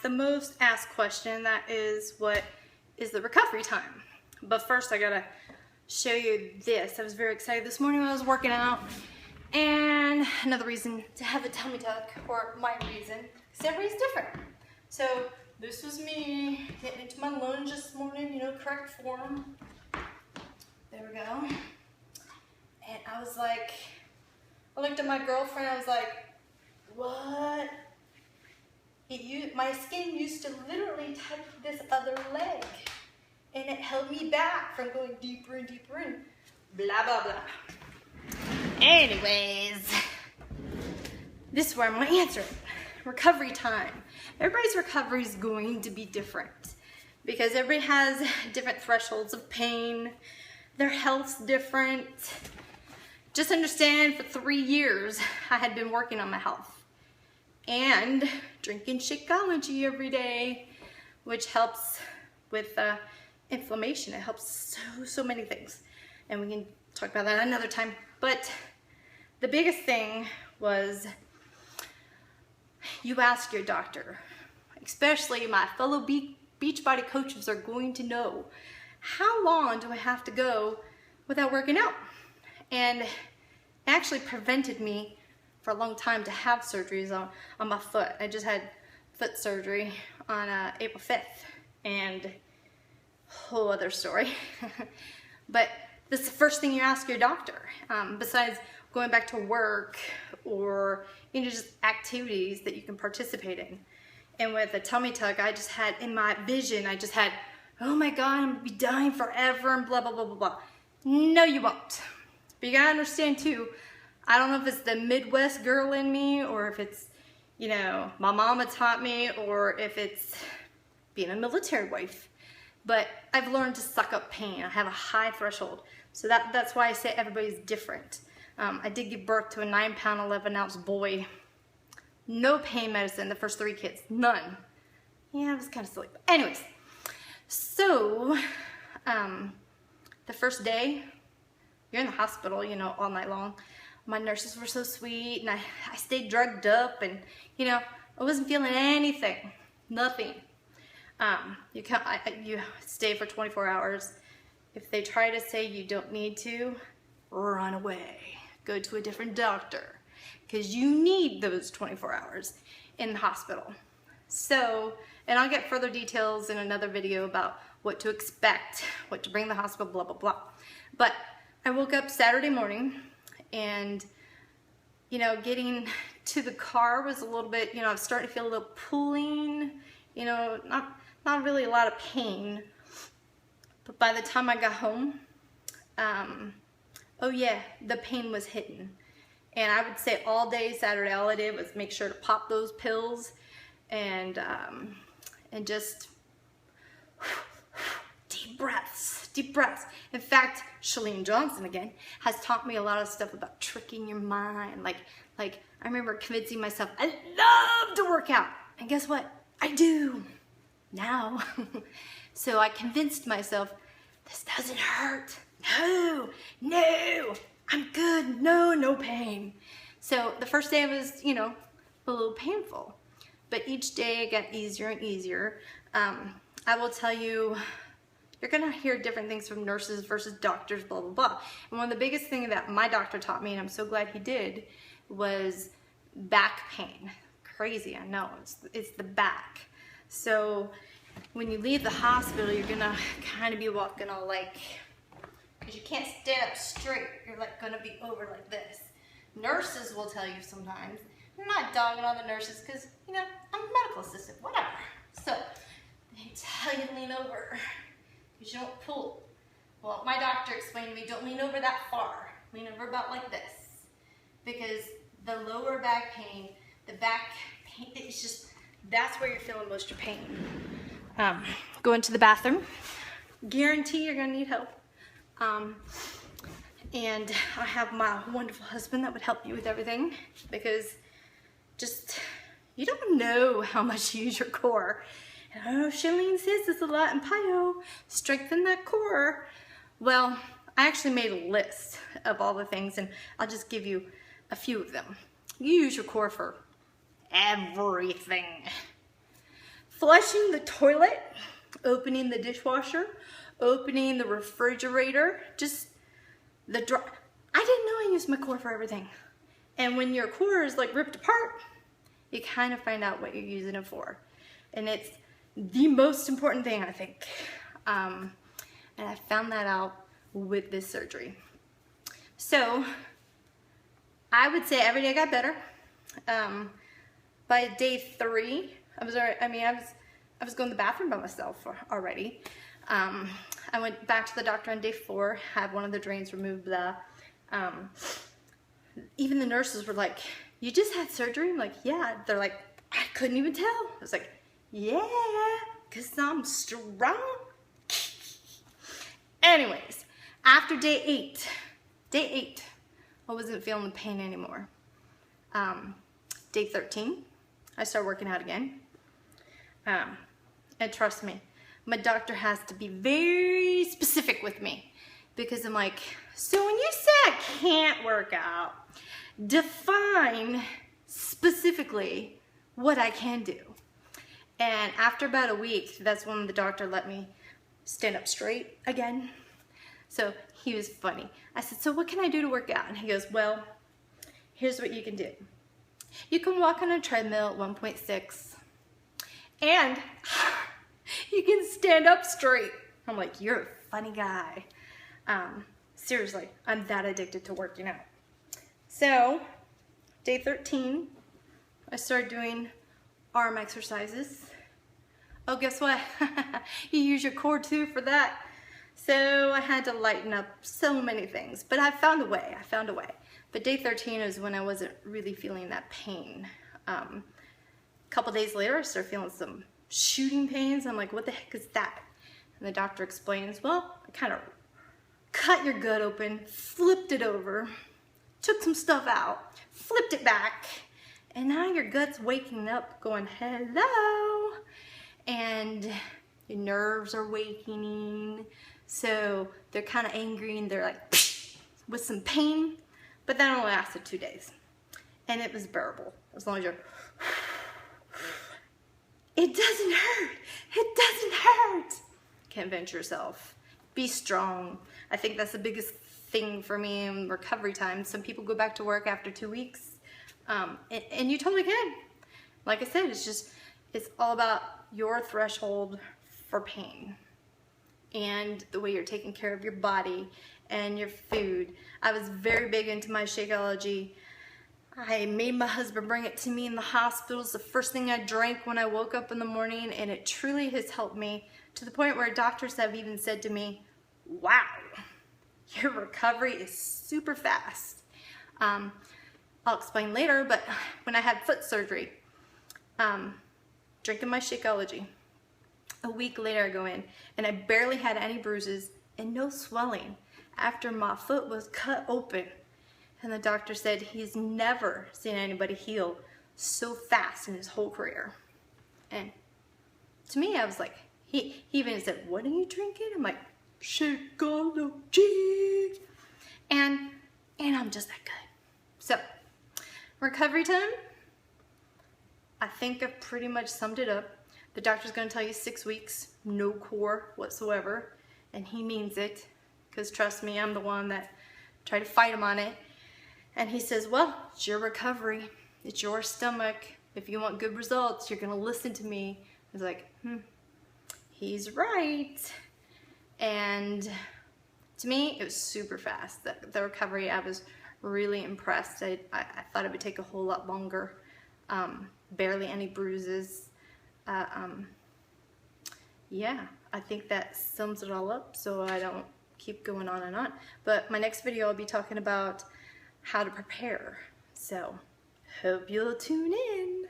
The most asked question, that is, what is the recovery time? But first I gotta show you this. I was very excited this morning when I was working out, and another reason to have a tummy tuck, or my reason, because everybody's different. So this was me getting into my lunge this morning, you know, correct form. There we go. And I was like, I looked at my girlfriend, I was like, what? My skin used to literally touch this other leg, and it held me back from going deeper and deeper in, blah, blah, blah. Anyways, this is where I'm going to answer it. Recovery time. Everybody's recovery is going to be different because everybody has different thresholds of pain. Their health's different. Just understand, for 3 years, I had been working on my health and drinking Shakeology every day, which helps with inflammation. It helps so many things, and we can talk about that another time. But the biggest thing was, you ask your doctor, especially my fellow Beachbody coaches are going to know, how long do I have to go without working out? And it actually prevented me for a long time to have surgeries on my foot. I just had foot surgery on April 5th, and whole other story. But this is the first thing you ask your doctor, besides going back to work or, you know, just activities that you can participate in. And with a tummy tuck, I just had, in my vision, I just had, oh my God, I'm gonna be dying forever and blah, blah, blah, blah, blah. No, you won't. But you gotta understand too, I don't know if it's the Midwest girl in me, or if it's, you know, my mama taught me, or if it's being a military wife. But I've learned to suck up pain. I have a high threshold. So that's why I say everybody's different. I did give birth to a 9-pound, 11-ounce boy. No pain medicine the first 3 kids. None. Yeah, it was kind of silly. But anyways, so the first day, you're in the hospital, you know, all night long. My nurses were so sweet, and I stayed drugged up, and, you know, I wasn't feeling anything. Nothing. You stay for 24 hours. If they try to say you don't need to, run away. Go to a different doctor, because you need those 24 hours in the hospital. So, and I'll get further details in another video about what to expect, what to bring to the hospital, blah, blah, blah. But I woke up Saturday morning, and, you know, getting to the car was a little bit, you know, I was starting to feel a little pulling, you know, not really a lot of pain. But by the time I got home, oh yeah, the pain was hitting. And I would say all day Saturday, all I did was make sure to pop those pills and just deep breaths, deep breaths. In fact, Chalene Johnson, again, has taught me a lot of stuff about tricking your mind. Like I remember convincing myself, I love to work out. And guess what? I do now. So I convinced myself, this doesn't hurt. No, I'm good. No pain. So the first day was, you know, a little painful. But each day it got easier and easier. I will tell you, you're gonna hear different things from nurses versus doctors, blah, blah, blah. And one of the biggest things that my doctor taught me, and I'm so glad he did, was back pain. Crazy, I know, it's the back. So when you leave the hospital, you're gonna kind of be walking all like, because you can't stand up straight, you're like gonna be over like this. Nurses will tell you sometimes, I'm not dogging on the nurses because, you know, I'm a medical assistant, whatever. So they tell you to lean over, because you don't pull. Well, my doctor explained to me, don't lean over that far. Lean over about like this. Because the lower back pain, the back pain, it's just, that's where you're feeling most of your pain. Go into the bathroom. Guarantee you're gonna need help. And I have my wonderful husband that would help you with everything, because just, you don't know how much you use your core. And I know Chalene says this a lot in PIO, strengthen that core. Well, I actually made a list of all the things, and I'll just give you a few of them. You use your core for everything. flushing the toilet, opening the dishwasher, opening the refrigerator, just the dry. I didn't know I used my core for everything. And when your core is like ripped apart, you kind of find out what you're using it for. And it's the most important thing, I think. And I found that out with this surgery. So I would say every day got better. By day 3, I was going to the bathroom by myself already. I went back to the doctor on day 4, had one of the drains removed. Even the nurses were like, "You just had surgery?" I'm like, "Yeah." They're like, "I couldn't even tell." I was like, "Yeah, because I'm strong." Anyways, after day 8, I wasn't feeling the pain anymore. Day 13, I started working out again. And trust me, my doctor has to be very specific with me, because I'm like, "So when you say I can't work out, define specifically what I can do." And after about a week, that's when the doctor let me stand up straight again. So he was funny. I said, "So what can I do to work out?" And he goes, "Well, here's what you can do. You can walk on a treadmill at 1.6, and you can stand up straight." I'm like, "You're a funny guy." Seriously, I'm that addicted to working out. So, day 13, I started doing arm exercises. Oh, guess what? You use your core too for that. So I had to lighten up so many things, but I found a way. But day 13 is when I wasn't really feeling that pain. A couple days later, I started feeling some shooting pains. I'm like, "What the heck is that?" And the doctor explains, "Well, I kind of cut your gut open, flipped it over, took some stuff out, flipped it back, and now your gut's waking up going, hello, and your nerves are wakening." So they're kind of angry and they're like, with some pain, but that only lasted 2 days. And it was bearable, as long as you're, "It doesn't hurt, it doesn't hurt." Convince yourself. Be strong. I think that's the biggest thing for me in recovery time. Some people go back to work after 2 weeks, and you totally can. Like I said, it's all about your threshold for pain and the way you're taking care of your body and your food. I was very big into my Shakeology. I made my husband bring it to me in the hospital. It's the first thing I drank when I woke up in the morning, and it truly has helped me to the point where doctors have even said to me, "Wow, your recovery is super fast." I'll explain later, but when I had foot surgery, drinking my Shakeology, a week later I go in and I barely had any bruises and no swelling after my foot was cut open. And the doctor said he's never seen anybody heal so fast in his whole career. And to me, I was like, he even said, "What are you drinking?" I'm like, "Shakeology." And I'm just that good. So, recovery time, I think I've pretty much summed it up. The doctor's going to tell you 6 weeks, no core whatsoever, and he means it, because trust me, I'm the one that tried to fight him on it. And he says, "Well, it's your recovery, it's your stomach. If you want good results, you're going to listen to me." I was like, he's right. And to me, it was super fast. The recovery, I was really impressed. I thought it would take a whole lot longer. Barely any bruises. Yeah, I think that sums it all up, so I don't keep going on and on. But my next video, I'll be talking about how to prepare. So, hope you'll tune in.